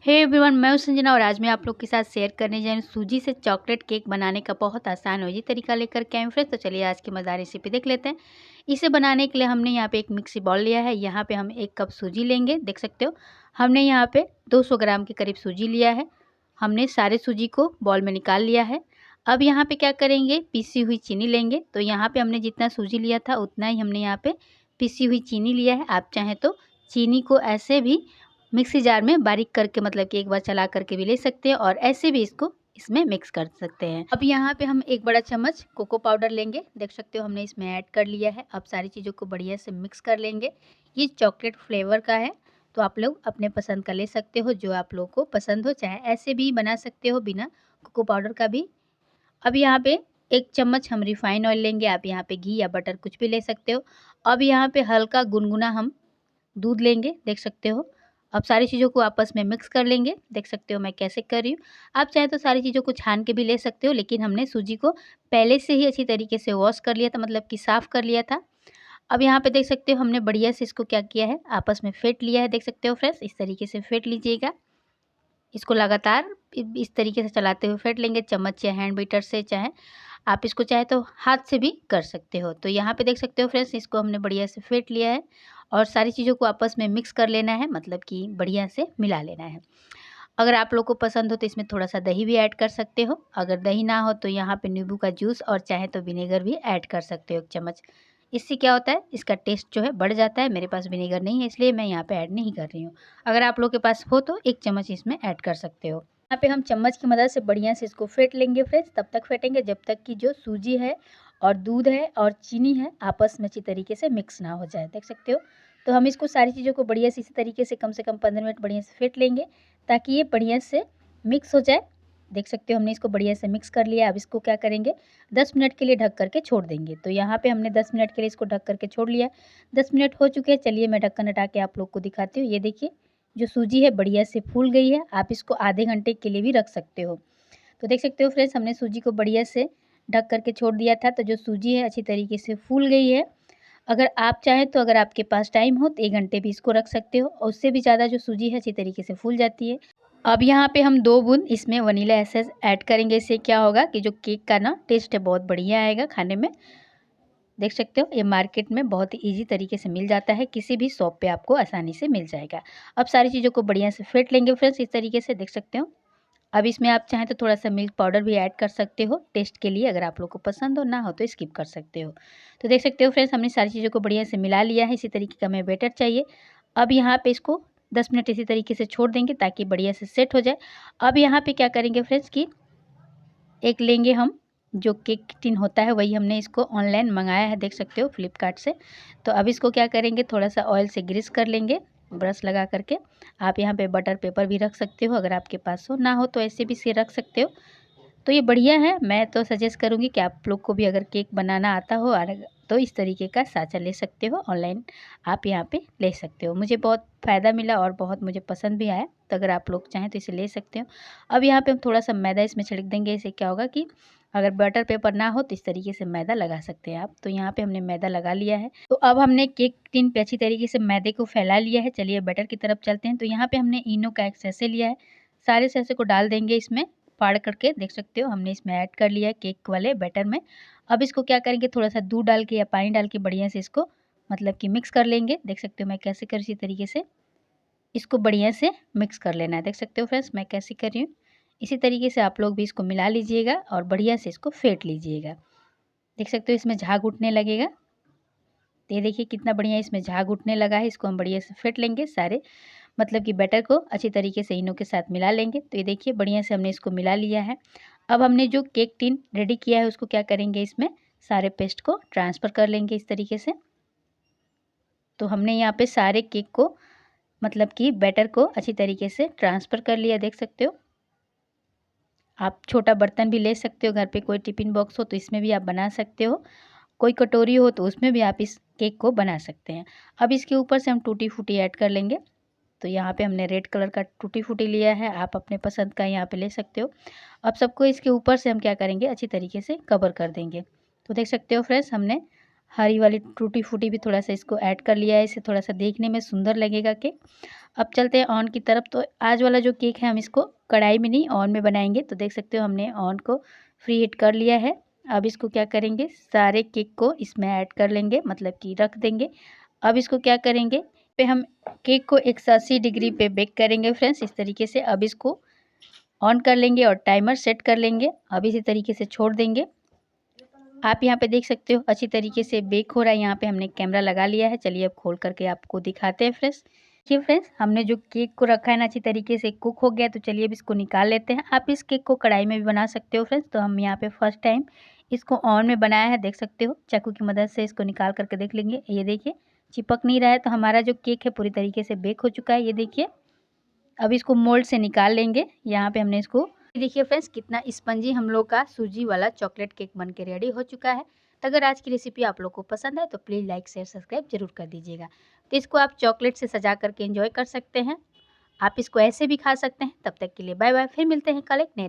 Hey everyone, मैं हूं संजना और आज मैं आप लोग के साथ शेयर करने जा रही हूं सूजी से चॉकलेट केक बनाने का बहुत आसान और इजी तरीका लेकर के आए फ्रेंड्स। तो चलिए आज की मज़ेदार रेसिपी देख लेते हैं। इसे बनाने के लिए हमने यहाँ पे एक मिक्सी बाउल लिया है। यहाँ पे हम 1 कप सूजी लेंगे। देख सकते हो हमने यहाँ पे 200 ग्राम के करीब सूजी लिया है। हमने सारे सूजी को बाउल में निकाल लिया है। अब यहाँ पे क्या करेंगे, पीसी हुई चीनी लेंगे। तो यहाँ पे हमने जितना सूजी लिया था उतना ही हमने यहाँ पे पीसी हुई चीनी लिया है। आप चाहें तो चीनी को ऐसे भी मिक्सी जार में बारीक करके मतलब कि एक बार चला करके भी ले सकते हैं और ऐसे भी इसको इसमें मिक्स कर सकते हैं। अब यहाँ पे हम 1 बड़ा चम्मच कोको पाउडर लेंगे। देख सकते हो हमने इसमें ऐड कर लिया है। अब सारी चीज़ों को बढ़िया से मिक्स कर लेंगे। ये चॉकलेट फ्लेवर का है तो आप लोग अपने पसंद का ले सकते हो, जो आप लोग को पसंद हो। चाहे ऐसे भी बना सकते हो बिना कोको पाउडर का भी। अब यहाँ पे 1 चम्मच हम रिफाइन ऑयल लेंगे। आप यहाँ पे घी या बटर कुछ भी ले सकते हो। अब यहाँ पे हल्का गुनगुना हम दूध लेंगे। देख सकते हो अब सारी चीज़ों को आपस में मिक्स कर लेंगे। देख सकते हो मैं कैसे कर रही हूँ। आप चाहे तो सारी चीज़ों को छान के भी ले सकते हो, लेकिन हमने सूजी को पहले से ही अच्छी तरीके से वॉश कर लिया था, मतलब कि साफ़ कर लिया था। अब यहाँ पे देख सकते हो हमने बढ़िया से इसको क्या किया है, आपस में फेंट लिया है। देख सकते हो फ्रेंड्स, इस तरीके से फेंट लीजिएगा। इसको लगातार इस तरीके से चलाते हुए फेंट लेंगे, चम्मच या हैंड बीटर से। चाहे आप इसको चाहे तो हाथ से भी कर सकते हो। तो यहाँ पे देख सकते हो फ्रेंड्स, इसको हमने बढ़िया से फेंट लिया है और सारी चीज़ों को आपस में मिक्स कर लेना है, मतलब कि बढ़िया से मिला लेना है। अगर आप लोग को पसंद हो तो इसमें थोड़ा सा दही भी ऐड कर सकते हो। अगर दही ना हो तो यहाँ पे नींबू का जूस और चाहे तो विनेगर भी ऐड कर सकते हो 1 चम्मच। इससे क्या होता है, इसका टेस्ट जो है बढ़ जाता है। मेरे पास विनेगर नहीं है इसलिए मैं यहाँ पे ऐड नहीं कर रही हूँ। अगर आप लोग के पास हो तो 1 चम्मच इसमें ऐड कर सकते हो। यहाँ पे हम चम्मच की मदद से बढ़िया से इसको फेंट लेंगे फ्रेंड्स। तब तक फेंटेंगे जब तक कि जो सूजी है और दूध है और चीनी है आपस में अच्छी तरीके से मिक्स ना हो जाए। देख सकते हो तो हम इसको सारी चीज़ों को बढ़िया से इसी तरीके से कम 15 मिनट बढ़िया से फेंट लेंगे ताकि ये बढ़िया से मिक्स हो जाए। देख सकते हो हमने इसको बढ़िया से मिक्स कर लिया। अब इसको क्या करेंगे, 10 मिनट के लिए ढक करके छोड़ देंगे। तो यहाँ पे हमने 10 मिनट के लिए इसको ढक करके छोड़ लिया। 10 मिनट हो चुके हैं। चलिए मैं ढक्कन हटा के आप लोग को दिखाती हूँ। ये देखिए जो सूजी है बढ़िया से फूल गई है। आप इसको आधे घंटे के लिए भी रख सकते हो। तो देख सकते हो फ्रेंड्स, हमने सूजी को बढ़िया से ढक करके छोड़ दिया था। तो जो सूजी है अच्छी तरीके से फूल गई है। अगर आप चाहें तो अगर आपके पास टाइम हो तो 1 घंटे भी इसको रख सकते हो और उससे भी ज़्यादा जो सूजी है अच्छी तरीके से फूल जाती है। अब यहाँ पे हम 2 बूंद इसमें वनीला एसेंस ऐड करेंगे। इससे क्या होगा कि जो केक का ना टेस्ट है बहुत बढ़िया आएगा खाने में। देख सकते हो ये मार्केट में बहुत ही ईजी तरीके से मिल जाता है, किसी भी शॉप पे आपको आसानी से मिल जाएगा। अब सारी चीज़ों को बढ़िया से फेंट लेंगे फ्रेंड्स इस तरीके से। देख सकते हो अब इसमें आप चाहें तो थोड़ा सा मिल्क पाउडर भी ऐड कर सकते हो टेस्ट के लिए। अगर आप लोग को पसंद हो, ना हो तो स्किप कर सकते हो। तो देख सकते हो फ्रेंड्स, हमने सारी चीज़ों को बढ़िया से मिला लिया है। इसी तरीके का हमें बैटर चाहिए। अब यहाँ पे इसको 10 मिनट इसी तरीके से छोड़ देंगे ताकि बढ़िया से सेट हो जाए। अब यहाँ पे क्या करेंगे फ्रेंड्स कि एक लेंगे हम जो केक टिन होता है, वही हमने इसको ऑनलाइन मंगाया है। देख सकते हो फ्लिपकार्ट से। तो अब इसको क्या करेंगे, थोड़ा सा ऑयल से ग्रीस कर लेंगे ब्रश लगा करके। आप यहाँ पे बटर पेपर भी रख सकते हो अगर आपके पास हो, ना हो तो ऐसे भी से रख सकते हो। तो ये बढ़िया है। मैं तो सजेस्ट करूँगी कि आप लोग को भी अगर केक बनाना आता हो तो इस तरीके का साँचा ले सकते हो। ऑनलाइन आप यहाँ पे ले सकते हो। मुझे बहुत फ़ायदा मिला और बहुत मुझे पसंद भी आया। तो अगर आप लोग चाहें तो इसे ले सकते हो। अब यहाँ पे हम थोड़ा सा मैदा इसमें छिड़क देंगे। इससे क्या होगा कि अगर बटर पेपर ना हो तो इस तरीके से मैदा लगा सकते हैं आप। तो यहाँ पे हमने मैदा लगा लिया है। तो अब हमने केक टिन पे अच्छी तरीके से मैदे को फैला लिया है। चलिए बैटर की तरफ चलते हैं। तो यहाँ पे हमने इनो का एक सैसे लिया है। सारे सैसे को डाल देंगे इसमें फाड़ करके। देख सकते हो हमने इसमें ऐड कर लिया है केक वाले बैटर में। अब इसको क्या करेंगे, थोड़ा सा दूध डाल के या पानी डाल के बढ़िया से इसको मतलब कि मिक्स कर लेंगे। देख सकते हो मैं कैसे कर इसी तरीके से इसको बढ़िया से मिक्स कर लेना है। देख सकते हो फ्रेंड्स मैं कैसे कर रही हूँ। इसी तरीके से आप लोग भी इसको मिला लीजिएगा और बढ़िया से इसको फेंट लीजिएगा। देख सकते हो इसमें झाग उठने लगेगा। तो ये देखिए कितना बढ़िया इसमें झाग उठने लगा है। इसको हम बढ़िया से फेंट लेंगे सारे मतलब कि बैटर को अच्छी तरीके से इनो के साथ मिला लेंगे। तो ये देखिए बढ़िया से हमने इसको मिला लिया है। अब हमने जो केक टिन रेडी किया है उसको क्या करेंगे, इसमें सारे पेस्ट को ट्रांसफ़र कर लेंगे इस तरीके से। तो हमने यहाँ पे सारे केक को मतलब कि बैटर को अच्छी तरीके से ट्रांसफ़र कर लिया। देख सकते हो आप छोटा बर्तन भी ले सकते हो। घर पे कोई टिफ़िन बॉक्स हो तो इसमें भी आप बना सकते हो। कोई कटोरी हो तो उसमें भी आप इस केक को बना सकते हैं। अब इसके ऊपर से हम टूटी फ्रूटी ऐड कर लेंगे। तो यहाँ पे हमने रेड कलर का टूटी फ्रूटी लिया है। आप अपने पसंद का यहाँ पे ले सकते हो। अब सबको इसके ऊपर से हम क्या करेंगे, अच्छी तरीके से कवर कर देंगे। तो देख सकते हो फ्रेंड्स, हमने हरी वाली टूटी फ्रूटी भी थोड़ा सा इसको ऐड कर लिया है। इससे थोड़ा सा देखने में सुंदर लगेगा केक। अब चलते हैं ऑन की तरफ। तो आज वाला जो केक है हम इसको कढ़ाई में नहीं ऑन में बनाएंगे। तो देख सकते हो हमने ऑन को फ्री हीट कर लिया है। अब इसको क्या करेंगे, सारे केक को इसमें ऐड कर लेंगे, मतलब कि रख देंगे। अब इसको क्या करेंगे पे हम केक को 180 डिग्री पे बेक करेंगे फ्रेंड्स, इस तरीके से। अब इसको ऑन कर लेंगे और टाइमर सेट कर लेंगे। अब इसी तरीके से छोड़ देंगे। आप यहाँ पे देख सकते हो अच्छी तरीके से बेक हो रहा है। यहाँ पे हमने कैमरा लगा लिया है। चलिए अब खोल करके आपको दिखाते हैं फ्रेंड्स। देखिए फ्रेंड्स, हमने जो केक को रखा है ना अच्छी तरीके से कुक हो गया। तो चलिए अब इसको निकाल लेते हैं। आप इस केक को कढ़ाई में भी बना सकते हो फ्रेंड्स। तो हम यहाँ पे फर्स्ट टाइम इसको ऑन में बनाया है। देख सकते हो चाकू की मदद से इसको निकाल करके देख लेंगे। ये देखिए चिपक नहीं रहा है। तो हमारा जो केक है पूरी तरीके से बेक हो चुका है। ये देखिए अब इसको मोल्ड से निकाल लेंगे। यहाँ पे हमने इसको देखिए फ्रेंड्स कितना स्पंजी हम लोग का सूजी वाला चॉकलेट केक बन के रेडी हो चुका है। तो अगर आज की रेसिपी आप लोग को पसंद है तो प्लीज़ लाइक शेयर सब्सक्राइब जरूर कर दीजिएगा। तो इसको आप चॉकलेट से सजा करके एंजॉय कर सकते हैं। आप इसको ऐसे भी खा सकते हैं। तब तक के लिए बाय बाय, फिर मिलते हैं कल एक नए